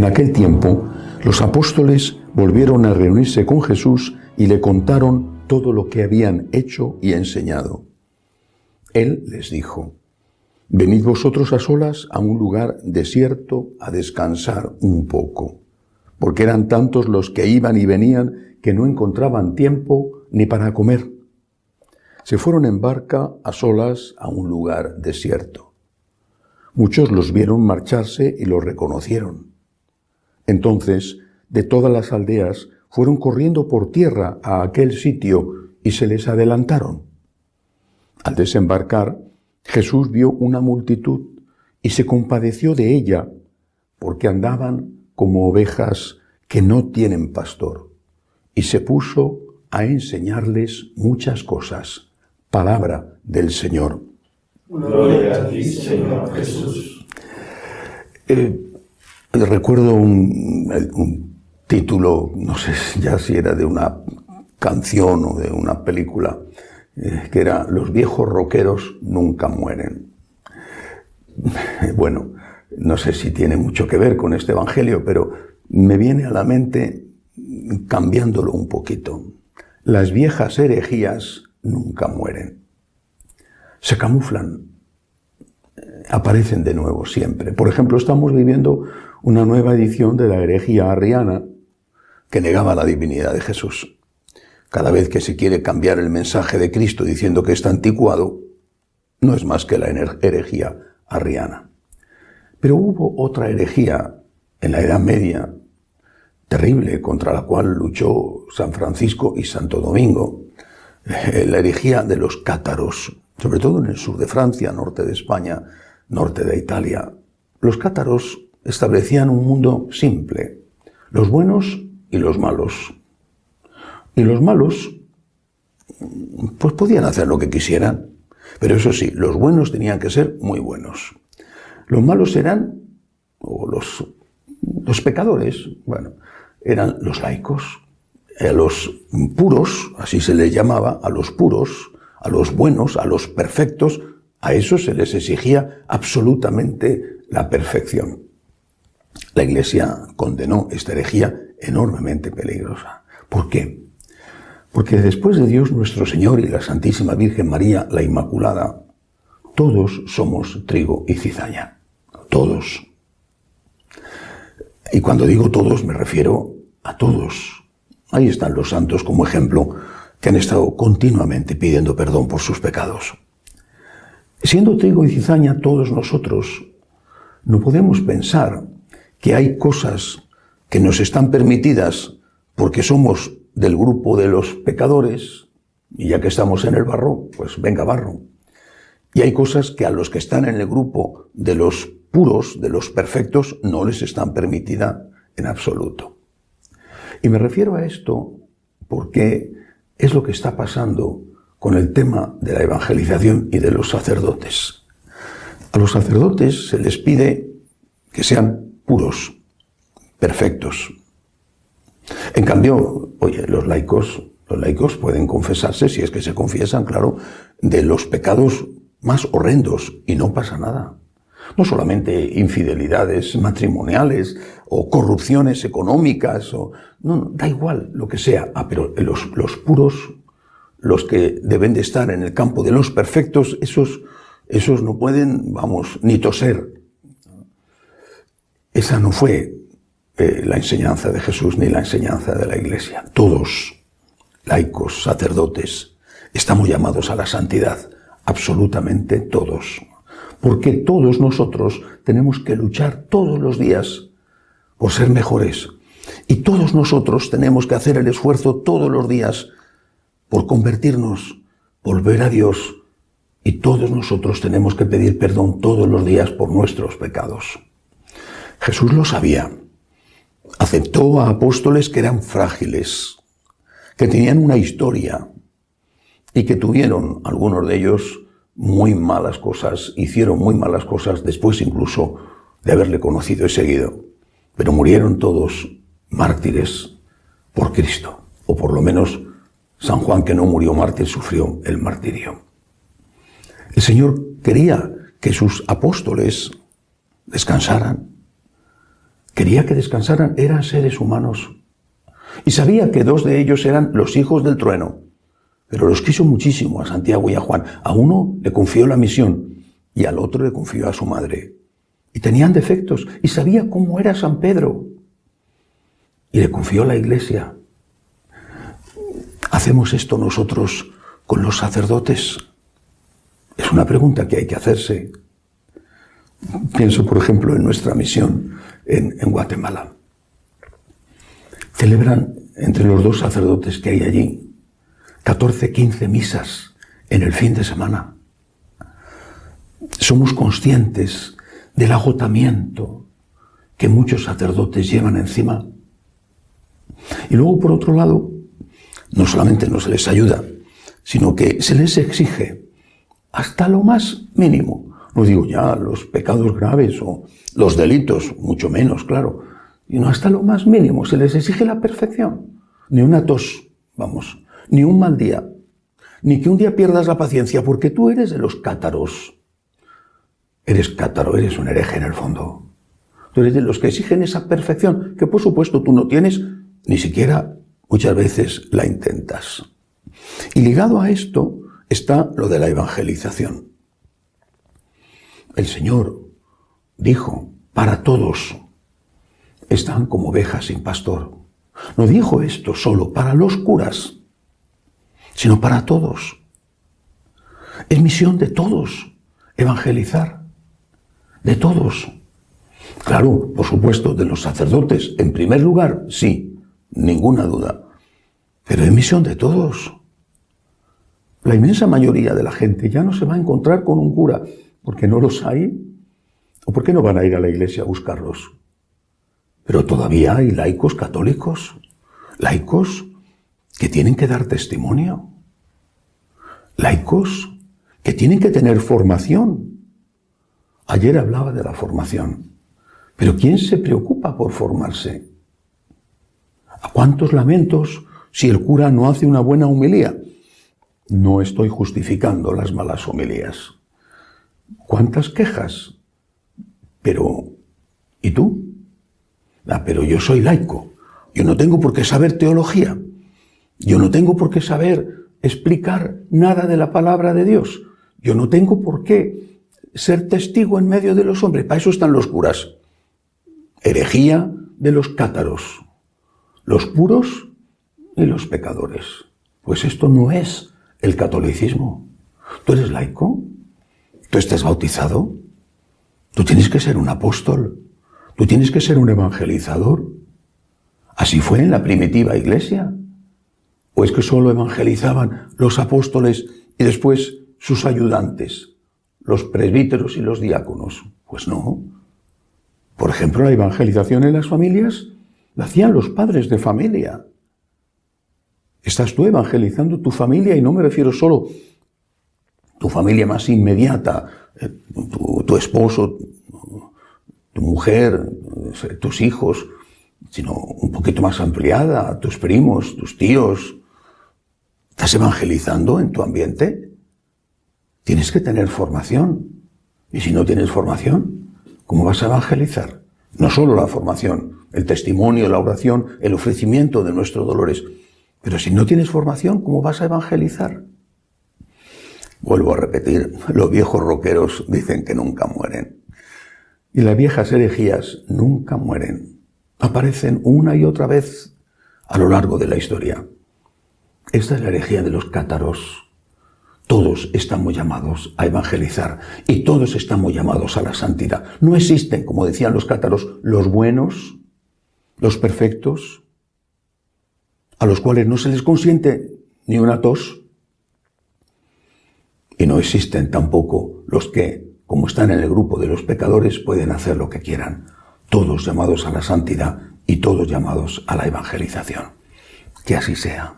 En aquel tiempo, los apóstoles volvieron a reunirse con Jesús y le contaron todo lo que habían hecho y enseñado. Él les dijo: «Venid vosotros a solas a un lugar desierto a descansar un poco», porque eran tantos los que iban y venían que no encontraban tiempo ni para comer. Se fueron en barca a solas a un lugar desierto. Muchos los vieron marcharse y los reconocieron. Entonces, de todas las aldeas, fueron corriendo por tierra a aquel sitio y se les adelantaron. Al desembarcar, Jesús vio una multitud y se compadeció de ella, porque andaban como ovejas que no tienen pastor, y se puso a enseñarles muchas cosas. Palabra del Señor. Gloria a ti, Señor Jesús. Recuerdo un título, no sé ya si era de una canción o de una película, que era «Los viejos rockeros nunca mueren». Bueno, no sé si tiene mucho que ver con este evangelio, pero me viene a la mente cambiándolo un poquito. Las viejas herejías nunca mueren. Se camuflan, aparecen de nuevo siempre. Por ejemplo, estamos viviendo una nueva edición de la herejía arriana que negaba la divinidad de Jesús. Cada vez que se quiere cambiar el mensaje de Cristo diciendo que está anticuado, no es más que la herejía arriana. Pero hubo otra herejía en la Edad Media, terrible, contra la cual luchó San Francisco y Santo Domingo, la herejía de los cátaros, sobre todo en el sur de Francia, norte de España, norte de Italia. Los cátaros establecían un mundo simple, los buenos y los malos. Y los malos, pues podían hacer lo que quisieran, pero eso sí, los buenos tenían que ser muy buenos. Los malos eran, o los pecadores, bueno, eran los laicos, a los puros, así se les llamaba, a los puros, a los buenos, a los perfectos, a esos se les exigía absolutamente la perfección. La Iglesia condenó esta herejía enormemente peligrosa. ¿Por qué? Porque después de Dios nuestro Señor y la Santísima Virgen María, la Inmaculada, todos somos trigo y cizaña. Todos. Y cuando digo todos me refiero a todos. Ahí están los santos como ejemplo, que han estado continuamente pidiendo perdón por sus pecados. Siendo trigo y cizaña todos nosotros, no podemos pensar que hay cosas que nos están permitidas porque somos del grupo de los pecadores, y ya que estamos en el barro, pues venga barro. Y hay cosas que a los que están en el grupo de los puros, de los perfectos, no les están permitidas en absoluto. Y me refiero a esto porque es lo que está pasando con el tema de la evangelización y de los sacerdotes. A los sacerdotes se les pide que sean puros, perfectos. En cambio, oye, los laicos pueden confesarse, si es que se confiesan, claro, de los pecados más horrendos y no pasa nada. No solamente infidelidades matrimoniales o corrupciones económicas, no, da igual lo que sea. Pero los puros, los que deben de estar en el campo de los perfectos, esos no pueden, ni toser. Esa no fue la enseñanza de Jesús ni la enseñanza de la Iglesia. Todos, laicos, sacerdotes, estamos llamados a la santidad, absolutamente todos. Porque todos nosotros tenemos que luchar todos los días por ser mejores. Y todos nosotros tenemos que hacer el esfuerzo todos los días por convertirnos, volver a Dios. Y todos nosotros tenemos que pedir perdón todos los días por nuestros pecados. Jesús lo sabía. Aceptó a apóstoles que eran frágiles, que tenían una historia y que tuvieron, algunos de ellos, muy malas cosas, hicieron muy malas cosas después incluso de haberle conocido y seguido. Pero murieron todos mártires por Cristo, o por lo menos San Juan, que no murió mártir, sufrió el martirio. El Señor quería que sus apóstoles descansaran, Quería que descansaran, eran seres humanos. Y sabía que 2 de ellos eran los hijos del trueno. Pero los quiso muchísimo a Santiago y a Juan. A uno le confió la misión y al otro le confió a su madre. Y tenían defectos y sabía cómo era San Pedro. Y le confió la Iglesia. ¿Hacemos esto nosotros con los sacerdotes? Es una pregunta que hay que hacerse. Pienso, por ejemplo, en nuestra misión en Guatemala. Celebran entre los 2 sacerdotes que hay allí 14, 15 misas en el fin de semana. Somos conscientes del agotamiento que muchos sacerdotes llevan encima. Y luego, por otro lado, no solamente no se les ayuda, sino que se les exige hasta lo más mínimo. No digo ya los pecados graves o los delitos, mucho menos, claro, sino hasta lo más mínimo. Se les exige la perfección. Ni una tos, ni un mal día, ni que un día pierdas la paciencia, porque tú eres de los cátaros. Eres cátaro, eres un hereje en el fondo. Tú eres de los que exigen esa perfección, que por supuesto tú no tienes, ni siquiera muchas veces la intentas. Y ligado a esto está lo de la evangelización. El Señor dijo, para todos están como ovejas sin pastor. No dijo esto solo para los curas, sino para todos. Es misión de todos evangelizar, de todos. Claro, por supuesto, de los sacerdotes, en primer lugar, sí, ninguna duda. Pero es misión de todos. La inmensa mayoría de la gente ya no se va a encontrar con un cura porque no los hay, o porque no van a ir a la iglesia a buscarlos. Pero todavía hay laicos católicos, laicos que tienen que dar testimonio, laicos que tienen que tener formación. Ayer hablaba de la formación, pero ¿quién se preocupa por formarse? ¿A cuántos lamentos si el cura no hace una buena homilía? No estoy justificando las malas homilías. ¿Cuántas quejas? Pero, ¿y tú? Pero yo soy laico. Yo no tengo por qué saber teología. Yo no tengo por qué saber explicar nada de la palabra de Dios. Yo no tengo por qué ser testigo en medio de los hombres. Para eso están los curas. Herejía de los cátaros, los puros y los pecadores. Pues esto no es el catolicismo. ¿Tú eres laico? ¿Tú estás bautizado? ¿Tú tienes que ser un apóstol? ¿Tú tienes que ser un evangelizador? ¿Así fue en la primitiva iglesia? ¿O es que solo evangelizaban los apóstoles y después sus ayudantes, los presbíteros y los diáconos? Pues no. Por ejemplo, la evangelización en las familias la hacían los padres de familia. Estás tú evangelizando tu familia, y no me refiero solo a tu familia más inmediata, tu esposo, tu mujer, tus hijos, sino un poquito más ampliada, tus primos, tus tíos. ¿Estás evangelizando en tu ambiente? Tienes que tener formación. Y si no tienes formación, ¿cómo vas a evangelizar? No solo la formación, el testimonio, la oración, el ofrecimiento de nuestros dolores. Pero si no tienes formación, ¿cómo vas a evangelizar? Vuelvo a repetir, los viejos roqueros dicen que nunca mueren. Y las viejas herejías nunca mueren. Aparecen una y otra vez a lo largo de la historia. Esta es la herejía de los cátaros. Todos estamos llamados a evangelizar y todos estamos llamados a la santidad. No existen, como decían los cátaros, los buenos, los perfectos, a los cuales no se les consiente ni una tos. Y no existen tampoco los que, como están en el grupo de los pecadores, pueden hacer lo que quieran. Todos llamados a la santidad y todos llamados a la evangelización. Que así sea.